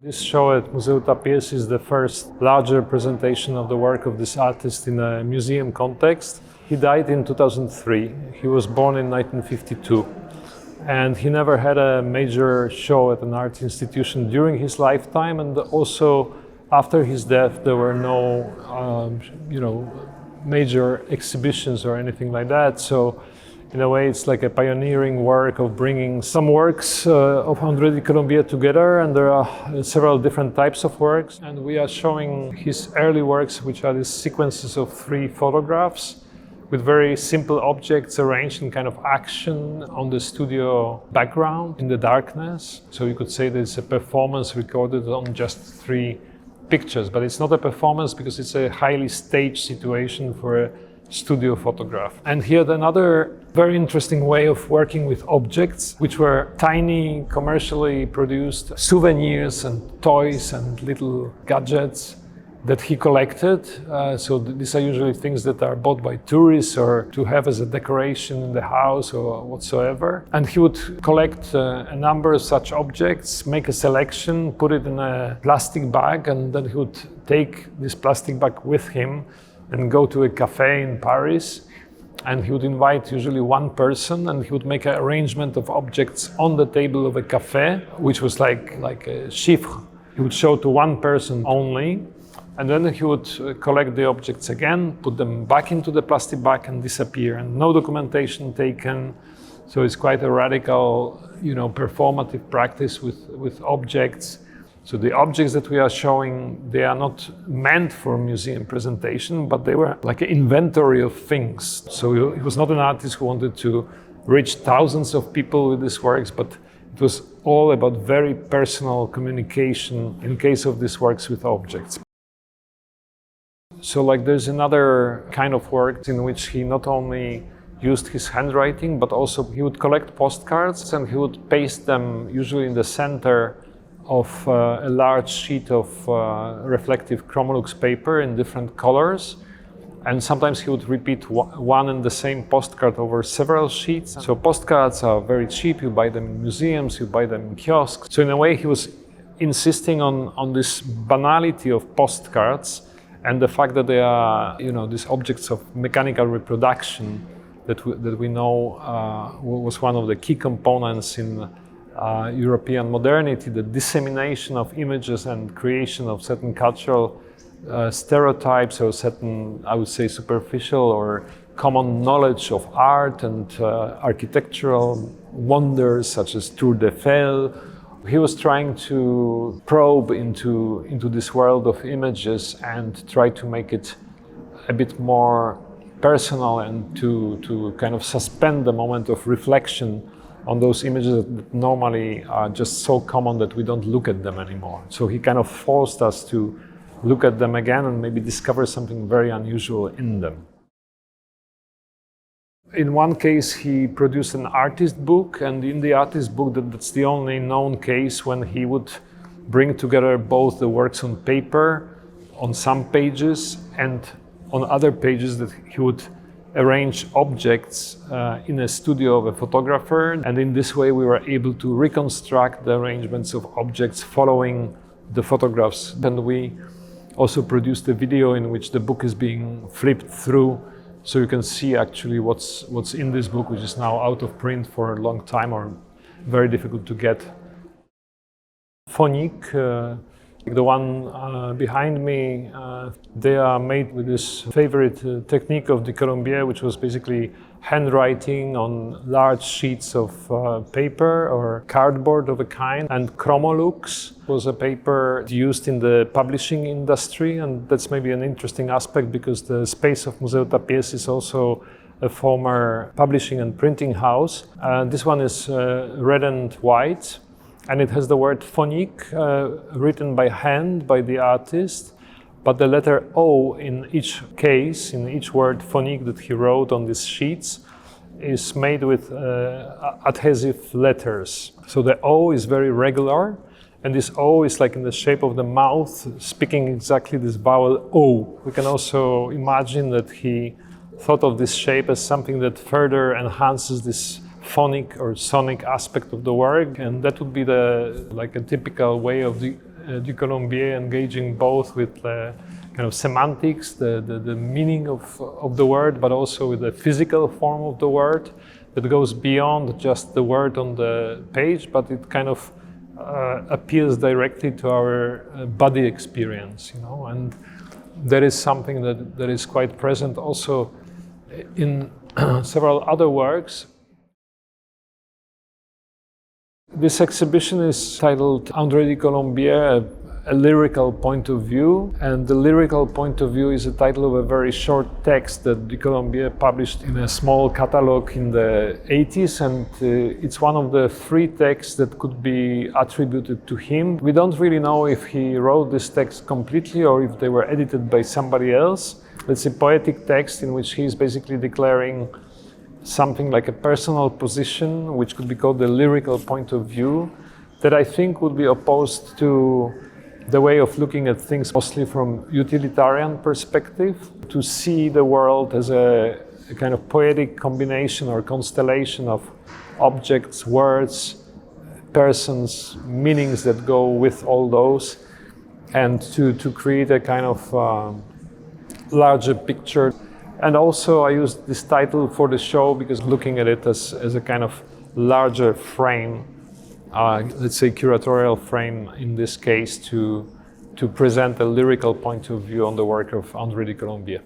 This show at Museu Tàpies is the first larger presentation of the work of this artist in a museum context. He died in 2003. He was born in 1952. And he never had a major show at an art institution during his lifetime, and also after his death there were no major exhibitions or anything like that. So in a way it's like a pioneering work of bringing some works of André Colombier together, and there are several different types of works, and we are showing his early works, which are these sequences of 3 photographs with very simple objects arranged in kind of action on the studio background in the darkness. So you could say that it's a performance recorded on just 3 pictures, but it's not a performance because it's a highly staged situation for a studio photograph. And here another very interesting way of working with objects, which were tiny, commercially produced souvenirs and toys and little gadgets that he collected. So these are usually things that are bought by tourists or to have as a decoration in the house or whatsoever. And he would collect a number of such objects, make a selection, put it in a plastic bag, and then he would take this plastic bag with him and go to a cafe in Paris. And he would invite usually one person, and he would make an arrangement of objects on the table of a cafe, which was like a chiffre. He would show to one person only. And then he would collect the objects again, put them back into the plastic bag and disappear, and no documentation taken. So it's quite a radical, performative practice with objects. So the objects that we are showing, they are not meant for museum presentation, but they were like an inventory of things. So he was not an artist who wanted to reach thousands of people with his works, but it was all about very personal communication in case of these works with objects. So there's another kind of work in which he not only used his handwriting, but also he would collect postcards and he would paste them usually in the center of a large sheet of reflective Chromolux paper in different colors. And sometimes he would repeat one and the same postcard over several sheets. So postcards are very cheap. You buy them in museums, you buy them in kiosks. So in a way he was insisting on this banality of postcards, and the fact that they are, these objects of mechanical reproduction that we know was one of the key components in European modernity, the dissemination of images and creation of certain cultural stereotypes or certain, I would say, superficial or common knowledge of art and architectural wonders such as Tour Eiffel. He was trying to probe into this world of images and try to make it a bit more personal and to kind of suspend the moment of reflection on those images that normally are just so common that we don't look at them anymore. So he kind of forced us to look at them again and maybe discover something very unusual in them. In one case, he produced an artist book, and in the artist book, that's the only known case when he would bring together both the works on paper, on some pages, and on other pages that he would arrange objects in a studio of a photographer. And in this way, we were able to reconstruct the arrangements of objects following the photographs. And we also produced a video in which the book is being flipped through, so you can see actually what's in this book, which is now out of print for a long time or very difficult to get. Phonique, the one behind me, they are made with this favorite technique of the Colombier, which was basically handwriting on large sheets of paper or cardboard of a kind. And Chromolux was a paper used in the publishing industry, and that's maybe an interesting aspect because the space of Museu Tàpies is also a former publishing and printing house. This one is red and white, and it has the word phonique written by hand by the artist, but the letter O in each case, in each word phonique that he wrote on these sheets, is made with adhesive letters. So the O is very regular, and this O is like in the shape of the mouth, speaking exactly this vowel O. We can also imagine that he thought of this shape as something that further enhances this phonic or sonic aspect of the work, and that would be a typical way of du Colombier, engaging both with kind of semantics, the meaning of the word, but also with the physical form of the word that goes beyond just the word on the page, but it kind of appeals directly to our body experience, you know, and that is something that is quite present also in several other works. This exhibition is titled André Colombier, a Lyrical Point of View, and the Lyrical Point of View is the title of a very short text that du Colombier published in a small catalog in the 80s, and it's one of the 3 texts that could be attributed to him. We don't really know if he wrote this text completely or if they were edited by somebody else. It's a poetic text in which he's basically declaring something like a personal position, which could be called the lyrical point of view, that I think would be opposed to the way of looking at things mostly from utilitarian perspective, to see the world as a kind of poetic combination or constellation of objects, words, persons, meanings that go with all those, and to create a kind of larger picture. And also I used this title for the show because looking at it as a kind of larger frame, let's say curatorial frame in this case, to present a lyrical point of view on the work of André Colombier.